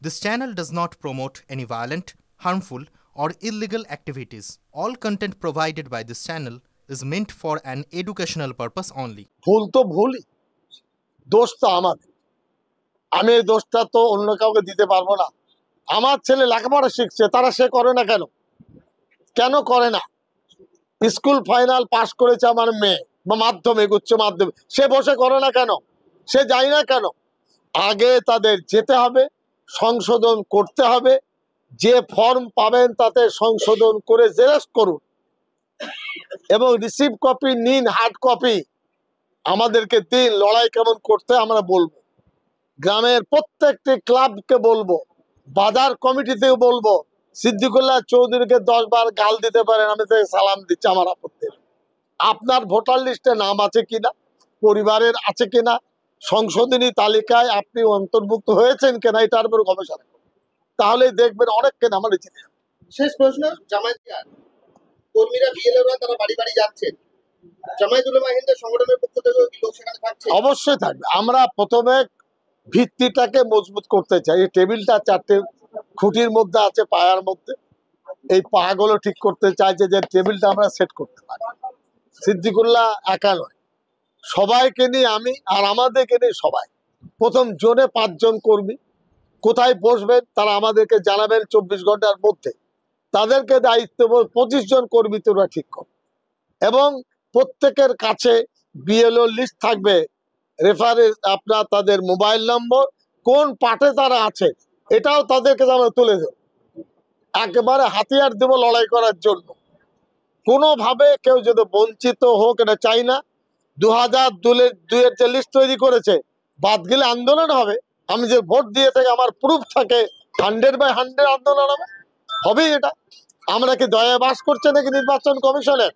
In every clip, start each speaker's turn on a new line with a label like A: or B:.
A: This channel does not promote any violent, harmful, or illegal activities. All content provided by this channel is meant for an educational purpose only.
B: ভুল তো ভুলই, দোষ তো আমাদের। আমি এই দোষটা তো অন্য কাউকে দিতে পারবো না। আমার ছেলে লেখাপড়া শিখছে, তারা সে করে না কেন? কেন করে না? স্কুল ফাইনাল পাশ করেছে আমার মেয়ে, বা মাধ্যমিক উচ্চ মাধ্যমিক, সে বসে করে না কেন? সে যায় না কেন? আগে তাদের যেতে হবে, সংশোধন করতে হবে। যে ফর্ম পাবেন তাতে সংশোধন করে জেরক্স করুন এবং রিসিভ কপি নিন, হার্ড কপি আমাদেরকে দিন। লড়াই কেমন করতে আমরা বলবো, গ্রামের প্রত্যেকটি ক্লাবকে বলবো, বাজার কমিটিতেও বলবো। সিদ্দিকুল্লাহ চৌধুরীকে 10 বার গাল দিতে পারেন, আমি তাকে সালাম দিচ্ছি, আমার আপত্তি নেই। আপনার ভোটার লিস্টে নাম আছে কিনা, পরিবারের আছে কিনা, সংশোধনী তালিকায় আপনি অন্তর্ভুক্ত হয়েছেন কিনা, এটার উপর গবেষণা করুন। তাহলেই দেখবেন অনেককে নামালে জিতে।
C: শেষ প্রশ্ন, জামায়াত কর্মীরা বিএলওরা তারা বাড়ি বাড়ি যাচ্ছেন, জামায়াতুল উলামা হিন্দ সংগঠনের পক্ষ থেকে কি লোক সেখানে থাকছে?
B: অবশ্যই থাকবে। আমরা প্রথমে ভিত্তিটাকে মজবুত করতে চাই। এই টেবিলটা 4টে খুঁটির মধ্যে আছে, পায়ার মধ্যে। এই পাগুলো ঠিক করতে চাইছে যে টেবিলটা আমরা সেট করতে পারি। সিদ্দিকুল্লাহ একা নয়, সবাইকে নিয়ে আমি আর আমাদেরকে নিয়ে সবাই। প্রথম জোনে 5 জন কর্মী কোথায় বসবেন তারা আমাদেরকে জানাবেন 24 ঘন্টার মধ্যে। তাদেরকে দায়িত্ব 25 জন কর্মী তোরা ঠিক কর, এবং প্রত্যেকের কাছে বিএলও লিস্ট থাকবে, রেফারেন্স, আপনার তাদের মোবাইল নম্বর, কোন পার্টে তারা আছে এটাও তাদেরকে আমরা তুলে দেব। একেবারে হাতিয়ার দেব লড়াই করার জন্য। কোনোভাবে কেউ যদি বঞ্চিত হোক এটা চাই না। 2002-এর যে লিস্ট তৈরি করেছে, বাদ গেলে আন্দোলন হবে। আমি যে ভোট দিয়ে থেকে আমার প্রুফ থাকে, 100/100 আন্দোলন হবে, হবেই। এটা আমরা কি দয়া বাস করছে নাকি নির্বাচন কমিশনের,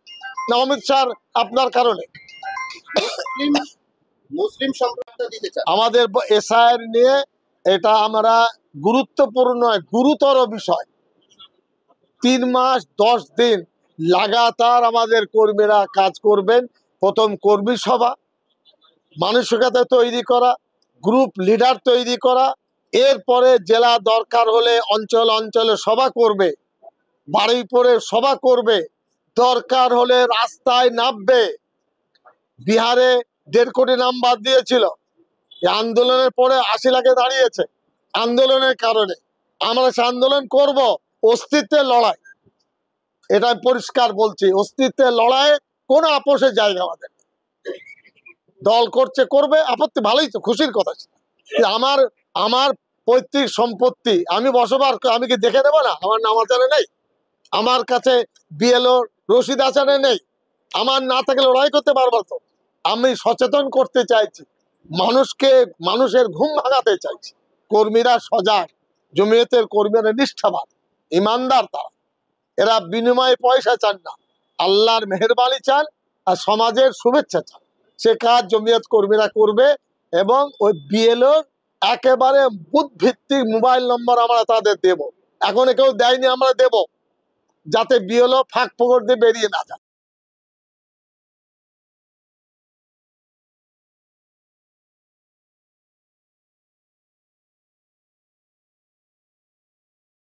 B: না অমিত শাহ আপনার কারণে?
C: মুসলিম সম্প্রদায়টা দিতে চান
B: আমাদের এসআইআর নিয়ে এটা আমরা গুরুত্বপূর্ণ, গুরুতর বিষয়। 3 মাস 10 দিন লাগাতার আমাদের কর্মীরা কাজ করবেন। প্রথম কর্মী সভা, মানসিকতা তৈরি করা, গ্রুপ লিডার তৈরি করা, এরপরে জেলা দরকার হলে অঞ্চল অঞ্চলে সভা করবে, বাড়ি পরে সভা করবে, দরকার হলে রাস্তায় নামবে। বিহারে 1.5 কোটি নাম বাদ দিয়েছিল, এই আন্দোলনের পরে 80 লাখে দাঁড়িয়েছে। আন্দোলনের কারণে আমরা সে আন্দোলন করব, অস্তিত্বের লড়াই। এটা পরিষ্কার বলছি, অস্তিত্বের লড়াই, কোনো আপোষের জায়গা আমাদের। দল করছে করবে, আপত্তি, ভালোই তো, খুশির কথা। আমার আমার পৈতৃক সম্পত্তি, আমি বসবাস, আমি কি দেখে নেবো না? আমার নাম আচারে নেই, আমার কাছে বিএলও রসিদ আচারে নেই, আমার না থাকলে লড়াই করতে পারবো তো। আমি সচেতন করতে চাইছি, মানুষকে, মানুষের ঘুম ভাঙাতে চাইছি। কর্মীরা সজাগ, জমিয়তের কর্মীরা নিষ্ঠাবান, ইমানদার। তারা, এরা বিনিময়ে পয়সা চান না, আল্লাহর মেহেরবানি চান আর সমাজের শুভেচ্ছা চান। সে কাজ জমিয়ত কর্মীরা করবে। এবং ওই বিএলও একেবারে বুথ ভিত্তিক মোবাইল নম্বর আমরা তাদের দেব। এখন কেউ দেয়নি, আমরা দেব, যাতে বিএলও ফাঁক ফোকর দিয়ে বেরিয়ে না যায়।